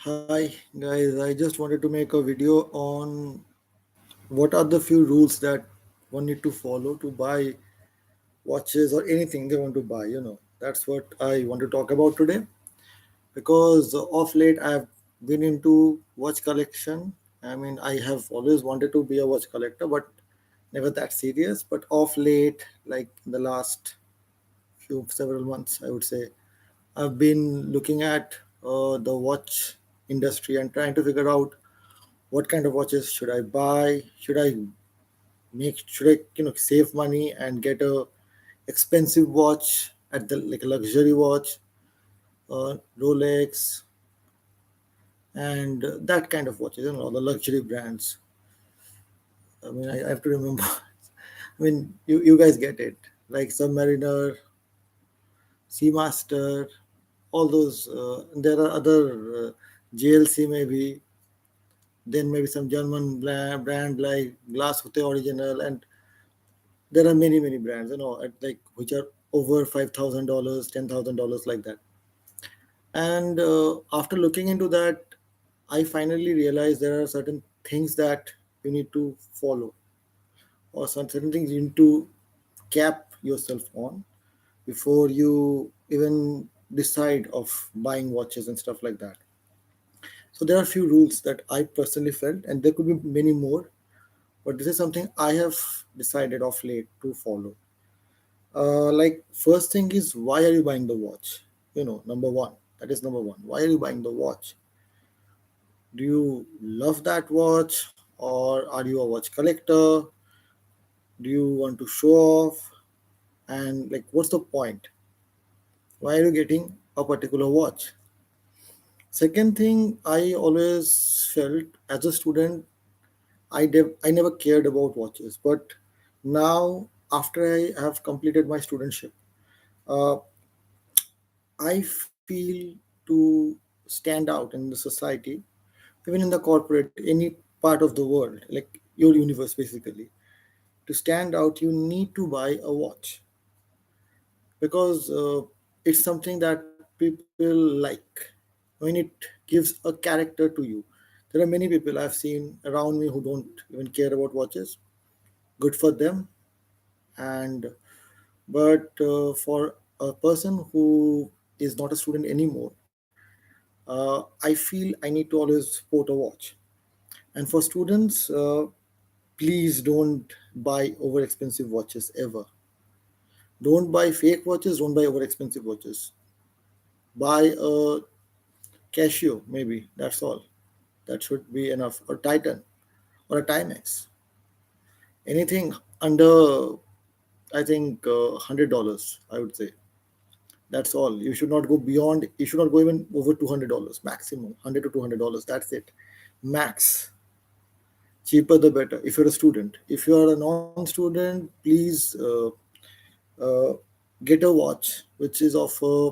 Hi guys, I just wanted to make a video on what are the few rules that one need to follow to buy watches or anything they want to buy. That's what I want to talk about today because of late I've been into watch collection. I mean, I have always wanted to be a watch collector, but never that serious. But of late, like in the last few several months, I would say, I've been looking at the watch industry and trying to figure out what kind of watches should I buy? Should I save money and get a expensive watch at the like a luxury watch, Rolex, and that kind of watches, the luxury brands. I mean, I have to remember. I mean, you guys get it, like Submariner, Seamaster, all those. There are other JLC maybe, then maybe some German brand like Glass Hotel Original, and there are many brands, at like which are over $5,000, $10,000, like that. And after looking into that, I finally realized there are certain things that you need to follow, or some certain things you need to cap yourself on before you even decide of buying watches and stuff like that. So there are a few rules that I personally felt, and there could be many more, but this is something I have decided of late to follow. Like first thing is, why are you buying the watch? Number one. That is number one. Why are you buying the watch? Do you love that watch, or are you a watch collector? Do you want to show off? And like, what's the point? Why are you getting a particular watch? Second thing, I always felt as a student, I never cared about watches, but now after I have completed my studentship, uh, I feel to stand out in the society, even in the corporate, any part of the world, like your universe basically. To stand out, you need to buy a watch because it's something that people like. When it gives a character to you. There are many people I've seen around me who don't even care about watches. Good for them. And but for a person who is not a student anymore, I feel I need to always sport a watch. And for students, please don't buy over expensive watches ever. Don't buy fake watches, don't buy over expensive watches. Buy a Casio, maybe, that's all. That should be enough. Or Titan, or a Timex. Anything under, I think, $100, I would say. That's all. You should not go beyond, you should not go even over $200 maximum, $100 to $200. That's it. Max. Cheaper the better if you're a student. If you are a non-student, please uh, get a watch which is of a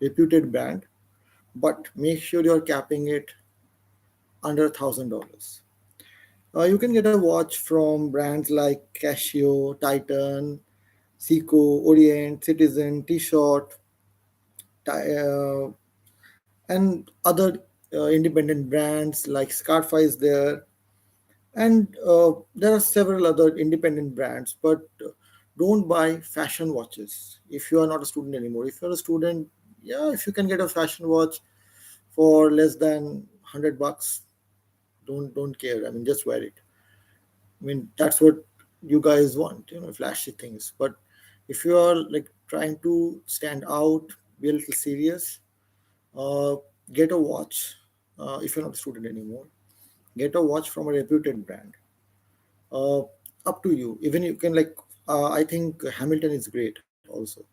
reputed brand, but make sure you're capping it under $1,000. You can get a watch from brands like Casio, Titan, Seiko, Orient, Citizen, T-Shirt, and other independent brands like Scarfa is there, and there are several other independent brands. But don't buy fashion watches if you are not a student anymore. If you're a student, yeah, if you can get a fashion watch for less than $100, don't care. I mean, just wear it. I mean, that's what you guys want, flashy things. But if you are like trying to stand out, be a little serious, uh, get a watch. If you're not a student anymore, get a watch from a reputed brand. uh, Up to you. Even you can like, I think Hamilton is great also.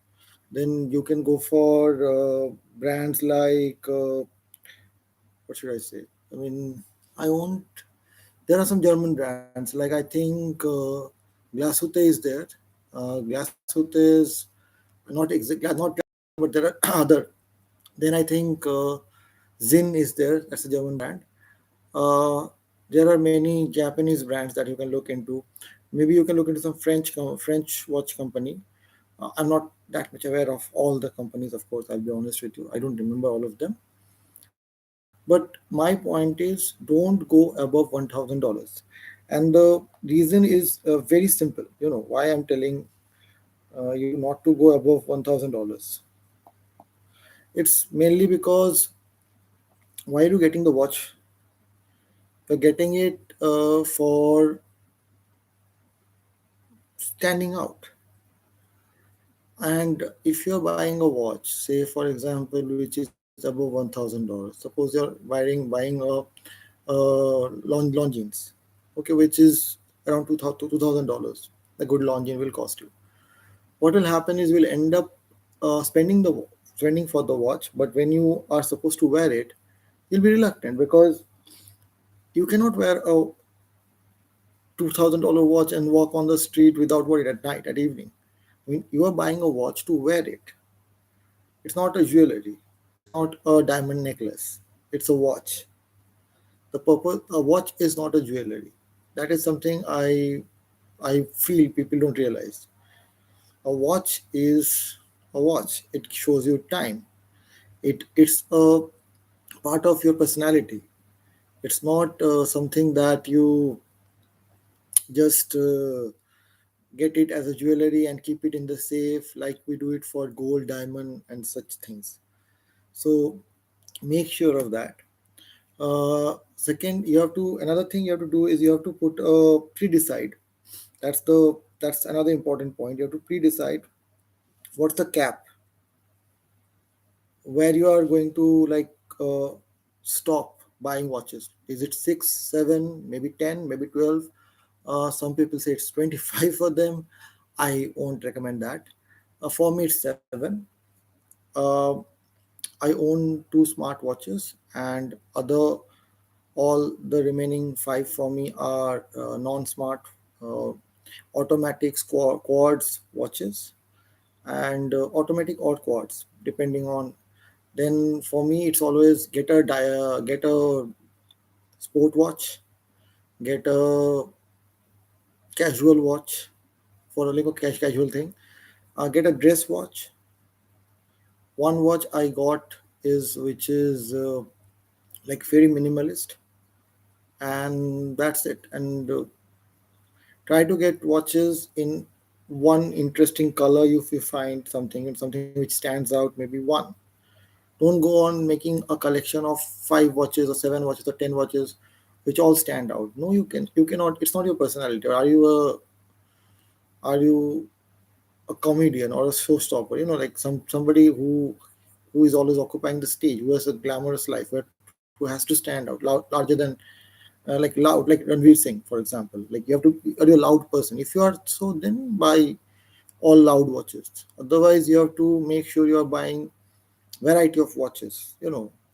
Then you can go for brands like, what should I say? I mean, I won't. There are some German brands like, I think, Glashütte is there. Glashütte is not exactly not, but there are other. Then I think Zinn is there. That's a German brand. Uh, there are many Japanese brands that you can look into. Maybe you can look into some French watch company. I'm not that much aware of all the companies, of course. I'll be honest with you. I don't remember all of them. But my point is, don't go above $1,000. And the reason is very simple. You know why I'm telling you not to go above $1,000. It's mainly because why are you getting the watch? You're getting it for standing out. And if you're buying a watch, say for example, which is above $1,000, suppose you're buying Longines, okay, which is around $2,000. A good Longine will cost you. What will happen is we'll end up spending for the watch, but when you are supposed to wear it, you'll be reluctant because you cannot wear a $2,000 watch and walk on the street without worry at night, at evening. I mean, you are buying a watch to wear it. It's not a jewelry. It's not a diamond necklace. It's a watch. The purpose a watch is not a jewelry. That is something I feel people don't realize. A watch is a watch. It shows you time. It's a part of your personality. It's not something that you just get it as a jewelry and keep it in the safe like we do it for gold, diamond, and such things. So make sure of that. Second, you have to another thing you have to do is you have to put pre-decide. That's another important point. You have to pre-decide what's the cap where you are going to uh, stop buying watches. Is it 6, 7, maybe 10, maybe 12? Some people say it's 25 for them. I won't recommend that. For me, it's 7. Uh, I own two smart watches, and other all the remaining five for me are non-smart uh, automatic quartz watches and automatic or quartz, depending on. Then for me, it's always get a sport watch, get a casual watch for a little casual thing. Get a dress watch. One watch I got is which is like very minimalist, and that's it. And try to get watches in one interesting color if you find something and something which stands out, maybe one. Don't go on making a collection of 5 watches or 7 watches or 10 watches which all stand out. No, you cannot. It's not your personality. Or are you a comedian or a showstopper? Like somebody who is always occupying the stage, who has a glamorous life, who has to stand out larger than like loud, like Ranveer Singh, for example. Like you have to, are you a loud person? If you are, so then buy all loud watches. Otherwise, you have to make sure you are buying variety of watches.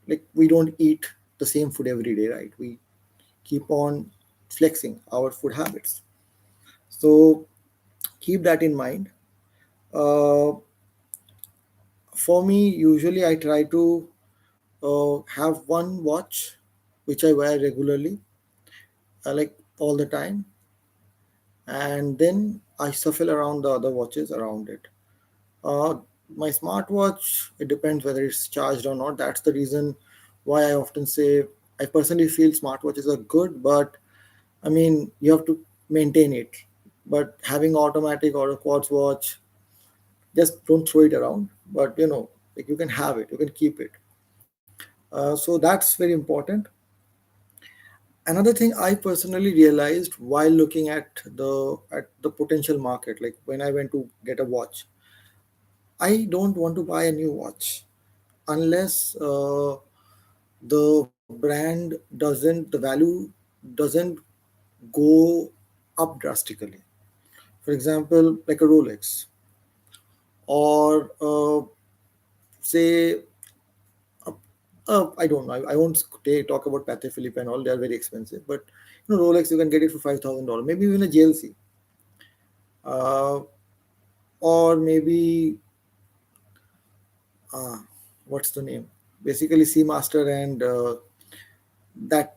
Like we don't eat the same food every day, right? We keep on flexing our food habits. So keep that in mind. Uh, for me, usually I try to have one watch which I wear regularly, like all the time, and then I shuffle around the other watches around it. Uh, my smartwatch, it depends whether it's charged or not. That's the reason why I often say I personally feel smartwatches are good, but I mean, you have to maintain it. But having automatic or a quartz watch, just don't throw it around. But like you can have it, you can keep it. So that's very important. Another thing I personally realized while looking at the potential market, like when I went to get a watch, I don't want to buy a new watch unless the brand doesn't the value doesn't go up drastically. For example, like a Rolex, or say I don't know. I won't talk about Patek Philippe and all. They are very expensive, but Rolex you can get it for $5,000, maybe even a JLC, uh, or maybe uh, what's the name? Basically, Seamaster and that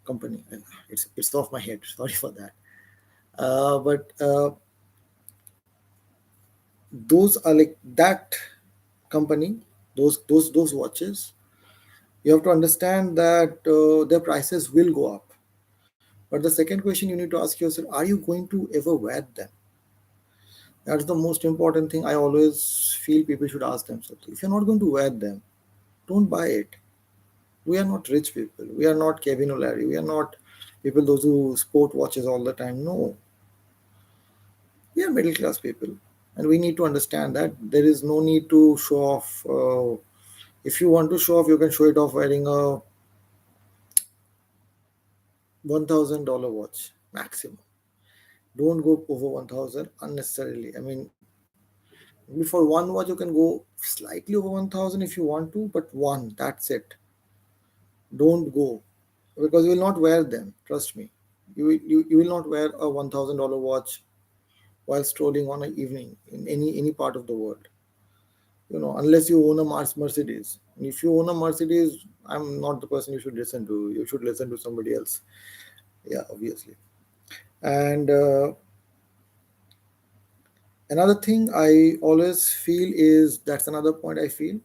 company. It's off my head. Sorry for that. But those are like that company. Those watches. You have to understand that their prices will go up. But the second question you need to ask yourself, are you going to ever wear them? That's the most important thing I always feel people should ask themselves. If you're not going to wear them, don't buy it. We are not rich people. We are not Kevin O'Leary. We are not people those who sport watches all the time. No, we are middle class people, and we need to understand that there is no need to show off. If you want to show off, you can show it off wearing a $1,000 watch maximum. Don't go over 1,000 unnecessarily. I mean, before one watch, you can go slightly over 1,000 if you want to, but one, that's it. Don't go because you will not wear them. Trust me. You will not wear a $1,000 watch while strolling on an evening in any part of the world. Unless you own a Mercedes. And if you own a Mercedes, I'm not the person you should listen to. You should listen to somebody else. Yeah, obviously. And another thing I always feel is that's another point I feel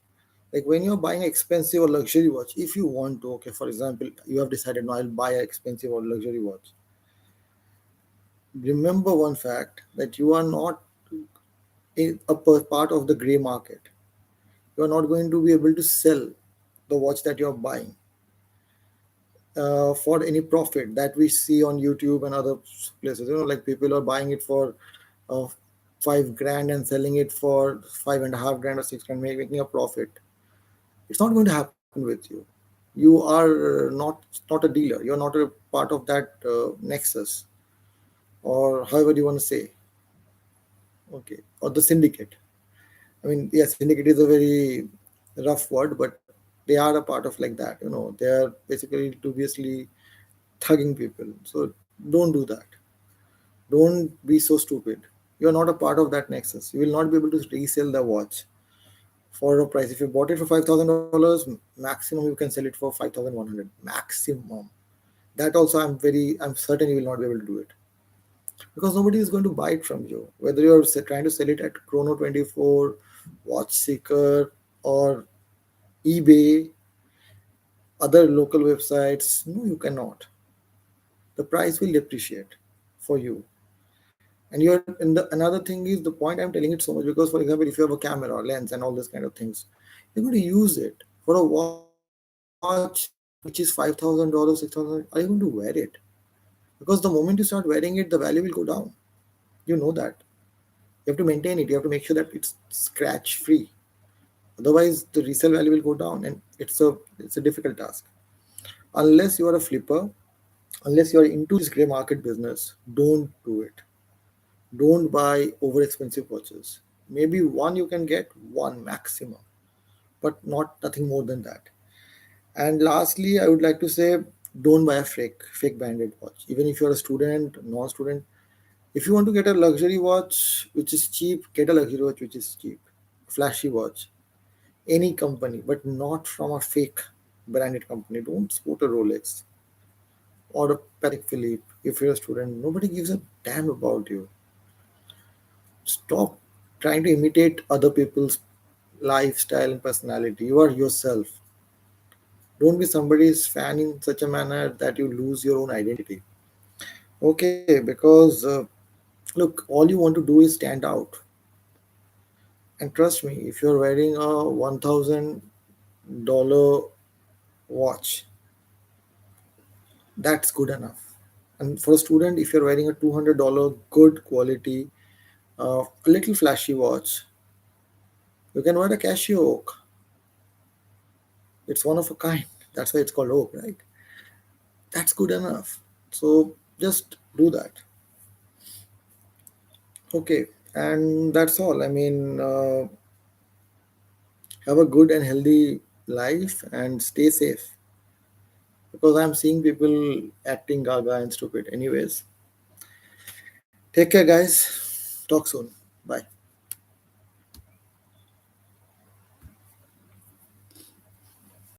like when you're buying expensive or luxury watch, if you want to, okay, for example, you have decided, no, I'll buy an expensive or luxury watch. Remember one fact that you are not in a part of the gray market. You are not going to be able to sell the watch that you're buying for any profit that we see on YouTube and other places. Like people are buying it for uh, 5 grand and selling it for 5.5 grand or 6 grand, making a profit. It's not going to happen with you. You are not a dealer. You're not a part of that nexus, or however you want to say, okay, or the syndicate. I mean, yeah, syndicate is a very rough word, but they are a part of like that. They are basically dubiously thugging people. So don't do that. Don't be so stupid. You're not a part of that nexus. You will not be able to resell the watch for a price. If you bought it for $5,000, maximum you can sell it for 5,100 maximum. That also I'm certain you will not be able to do it because nobody is going to buy it from you. Whether you're trying to sell it at Chrono24, Watch Seeker, or eBay, other local websites, no, you cannot. The price will depreciate for you. And you're in the another thing is the point I'm telling it so much because, for example, if you have a camera, lens, and all this kind of things, you're going to use it for a watch which is $5,000, $6,000. Are you going to wear it? Because the moment you start wearing it, the value will go down. You know that. You have to maintain it. You have to make sure that it's scratch free. Otherwise, the resale value will go down, and it's a difficult task. Unless you are a flipper, unless you are into this gray market business, don't do it. Don't buy over expensive watches. Maybe one you can get, one maximum, but not nothing more than that. And lastly, I would like to say, don't buy a fake branded watch. Even if you're a student, non-student, if you want to get a luxury watch which is cheap, get a luxury watch which is cheap. Flashy watch, any company, but not from a fake branded company. Don't sport a Rolex or a Patek Philippe if you're a student. Nobody gives a damn about you. Stop trying to imitate other people's lifestyle and personality. You are yourself. Don't be somebody's fan in such a manner that you lose your own identity. Okay, because look, all you want to do is stand out. And trust me, if you're wearing a $1,000 watch, that's good enough. And for a student, if you're wearing a $200 good quality, a little flashy watch, you can wear a Casio Oak. It's one of a kind. That's why it's called Oak, right? That's good enough. So just do that. Okay, and that's all. I mean, have a good and healthy life and stay safe because I'm seeing people acting gaga and stupid. Anyways, take care, guys. Talk soon. Bye.